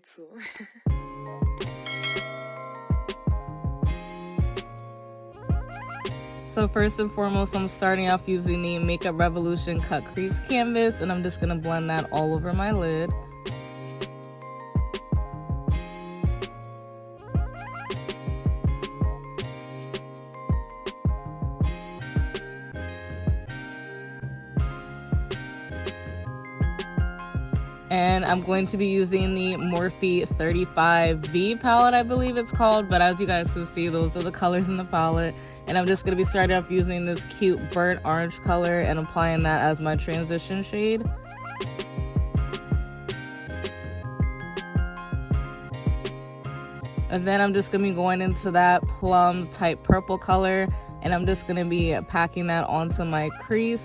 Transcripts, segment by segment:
little. So first and foremost, I'm starting off using the Makeup Revolution Cut Crease Canvas, and I'm just going to blend that all over my lid. And I'm going to be using the Morphe 35V palette, I believe it's called. But as you guys can see, those are the colors in the palette. And I'm just going to be starting off using this cute burnt orange color and applying that as my transition shade. And then I'm just going to be going into that plum type purple color. And I'm just going to be packing that onto my crease.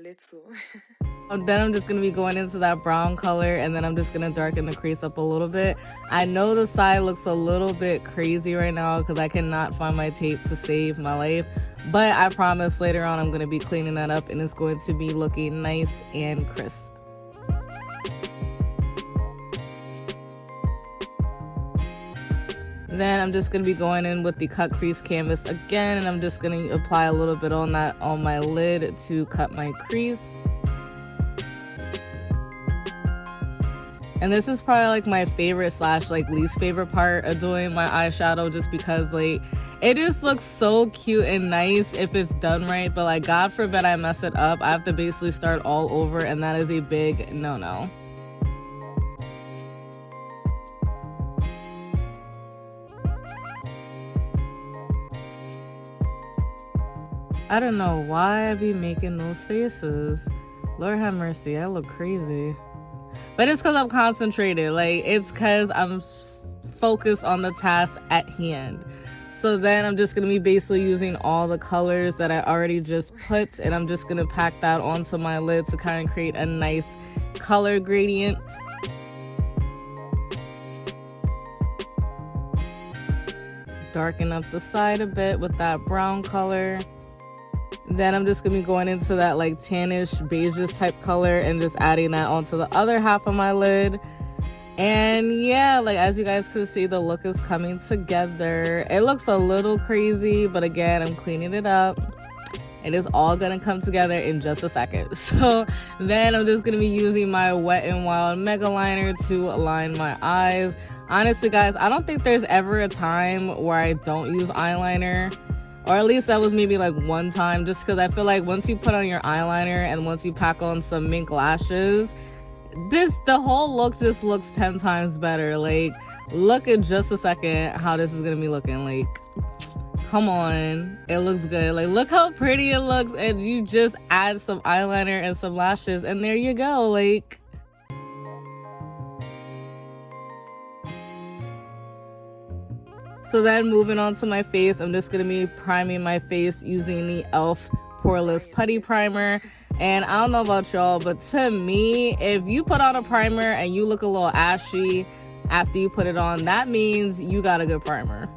Little. Then I'm just going to be going into that brown color, and then I'm just going to darken the crease up a little bit. I know the side looks a little bit crazy right now because I cannot find my tape to save my life, but I promise later on I'm going to be cleaning that up and it's going to be looking nice and crisp. Then I'm just going to be going in with the cut crease canvas again, and I'm just going to apply a little bit on that on my lid to cut my crease. And this is probably like my favorite / like least favorite part of doing my eyeshadow, just because like it just looks so cute and nice if it's done right, but like God forbid I mess it up, I have to basically start all over, and that is a big no-no. I don't know why I be making those faces. Lord have mercy, I look crazy. But it's because I'm concentrated. Like, it's because I'm focused on the task at hand. So then I'm just going to be basically using all the colors that I already just put, and I'm just going to pack that onto my lid to kind of create a nice color gradient. Darken up the side a bit with that brown color. Then I'm just going to be going into that like tannish beigeish type color and just adding that onto the other half of my lid. And yeah, like as you guys can see, the look is coming together. It looks a little crazy, but again, I'm cleaning it up. It is all going to come together in just a second. So then I'm just going to be using my Wet n Wild Mega Liner to line my eyes. Honestly, guys, I don't think there's ever a time where I don't use eyeliner. Or at least that was maybe like one time, just because I feel like once you put on your eyeliner and once you pack on some mink lashes, the whole look just looks 10 times better. Like, look at just a second how this is gonna be looking. Like, come on, it looks good. Like, look how pretty it looks, and you just add some eyeliner and some lashes and there you go. Like, so then moving on to my face, I'm just going to be priming my face using the e.l.f. Poreless Putty Primer. And I don't know about y'all, but to me, if you put on a primer and you look a little ashy after you put it on, that means you got a good primer.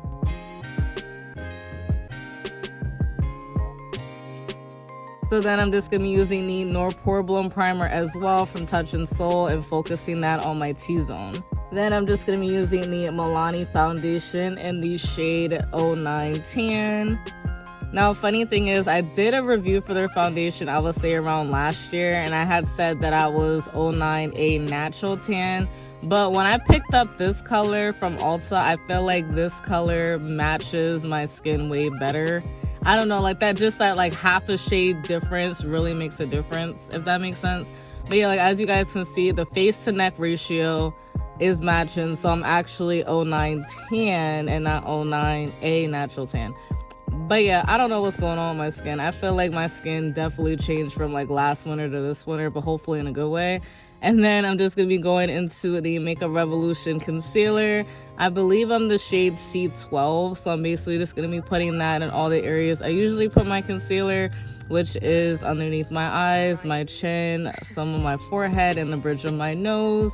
So then I'm just going to be using the Pore Bloom Primer as well from Touch in Sol and focusing that on my T-zone. Then I'm just going to be using the Milani Foundation in the shade 09 Tan. Now, funny thing is, I did a review for their foundation, I would say around last year, and I had said that I was 09A Natural Tan. But when I picked up this color from Ulta, I feel like this color matches my skin way better. I don't know, like that like half a shade difference really makes a difference, if that makes sense. But yeah, like as you guys can see, the face to neck ratio is matching, so I'm actually 09 Tan and not 09A Natural Tan. But yeah, I don't know what's going on with my skin. I feel like my skin definitely changed from like last winter to this winter, but hopefully in a good way. And then I'm just going to be going into the Makeup Revolution concealer. I believe I'm the shade C12, so I'm basically just going to be putting that in all the areas I usually put my concealer, which is underneath my eyes, my chin, some of my forehead, and the bridge of my nose.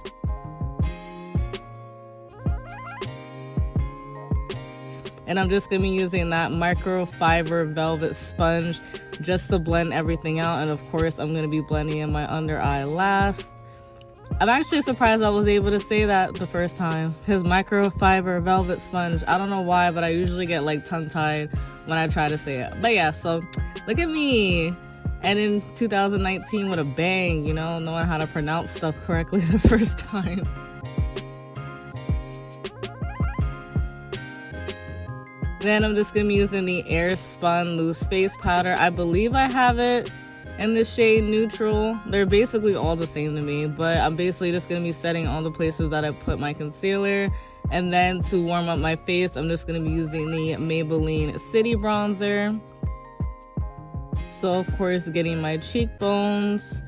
And I'm just going to be using that microfiber velvet sponge just to blend everything out. And of course, I'm going to be blending in my under eye last. I'm actually surprised I was able to say that the first time, because microfiber velvet sponge, I don't know why, but I usually get like tongue-tied when I try to say it. But yeah, so look at me. And in 2019 with a bang, you know, knowing how to pronounce stuff correctly the first time. Then I'm just going to be using the Airspun Loose Face Powder. I believe I have it in the shade Neutral. They're basically all the same to me, but I'm basically just going to be setting all the places that I put my concealer. And then to warm up my face, I'm just going to be using the Maybelline City Bronzer. So of course, getting my cheekbones,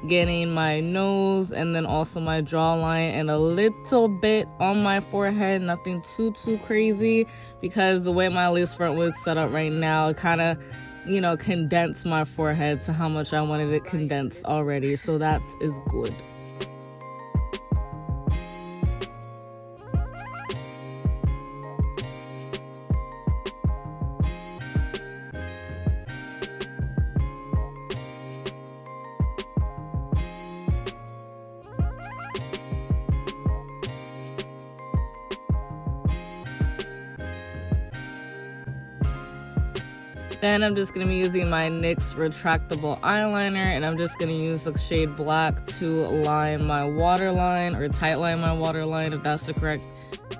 getting my nose, and then also my jawline and a little bit on my forehead. Nothing too crazy, because the way my lace front wig's set up right now, it kind of, you know, condensed my forehead to how much I wanted it condensed already. So that is good. Then I'm just going to be using my NYX retractable eyeliner, and I'm just going to use the shade Black to line my waterline, or tightline my waterline, if that's the correct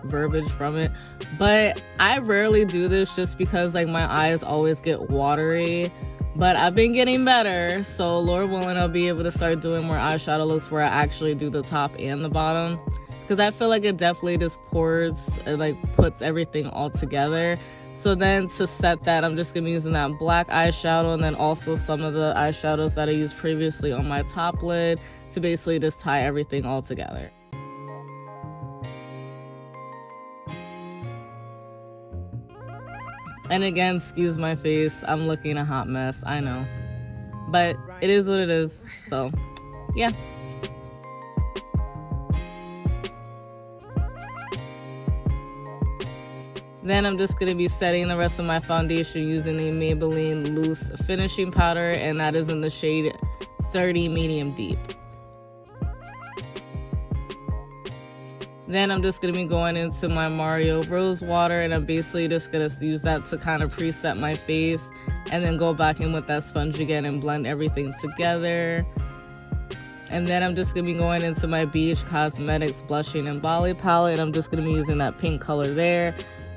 verbiage from it. But I rarely do this just because like my eyes always get watery, but I've been getting better. So Lord willing, I'll be able to start doing more eyeshadow looks where I actually do the top and the bottom, because I feel like it definitely just pours and like puts everything all together. So then to set that, I'm just going to be using that black eyeshadow, and then also some of the eyeshadows that I used previously on my top lid to basically just tie everything all together. And again, excuse my face, I'm looking a hot mess, I know. But it is what it is, so yeah. Then I'm just going to be setting the rest of my foundation using the Maybelline Loose Finishing Powder, and that is in the shade 30 Medium Deep. Then I'm just going to be going into my Mario Rose Water, and I'm basically just going to use that to kind of preset my face, and then go back in with that sponge again and blend everything together. And then I'm just going to be going into my BH Cosmetics Blushing and Bali palette, and I'm just going to be using that pink color there.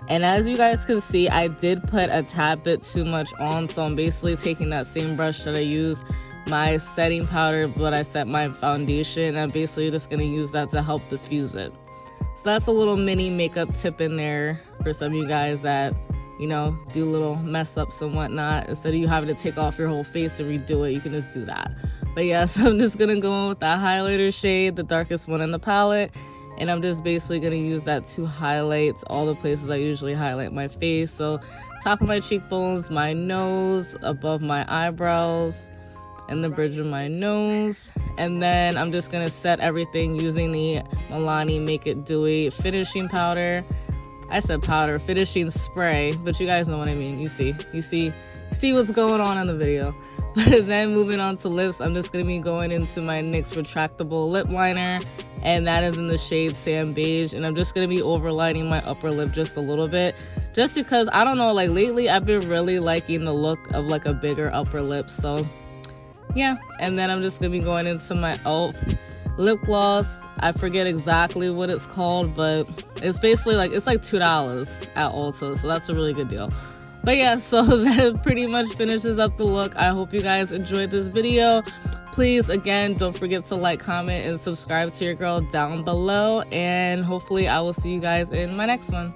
And as you guys can see, I did put a tad bit too much on, so I'm basically taking that same brush that I used my setting powder, but I set my foundation, and I'm basically just going to use that to help diffuse it. So that's a little mini makeup tip in there for some of you guys that, you know, do little mess ups and whatnot. Instead of you having to take off your whole face and redo it, you can just do that. But yeah, so I'm just going to go in with that highlighter shade, the darkest one in the palette. And I'm just basically going to use that to highlight all the places I usually highlight my face. So top of my cheekbones, my nose, above my eyebrows, and the bridge of my nose. And then I'm just going to set everything using the Milani Make It Dewy finishing powder. I said powder, finishing spray, but you guys know what I mean. You see what's going on in the video. But then moving on to lips, I'm just going to be going into my NYX retractable lip liner, and that is in the shade Sand Beige. And I'm just going to be overlining my upper lip just a little bit, just because, I don't know, like lately I've been really liking the look of like a bigger upper lip. So yeah, and then I'm just going to be going into my e.l.f. lip gloss. I forget exactly what it's called, but it's basically like, it's like $2 at Ulta, so that's a really good deal. But yeah, so that pretty much finishes up the look. I hope you guys enjoyed this video. Please, again, don't forget to like, comment, and subscribe to your girl down below. And hopefully I will see you guys in my next one.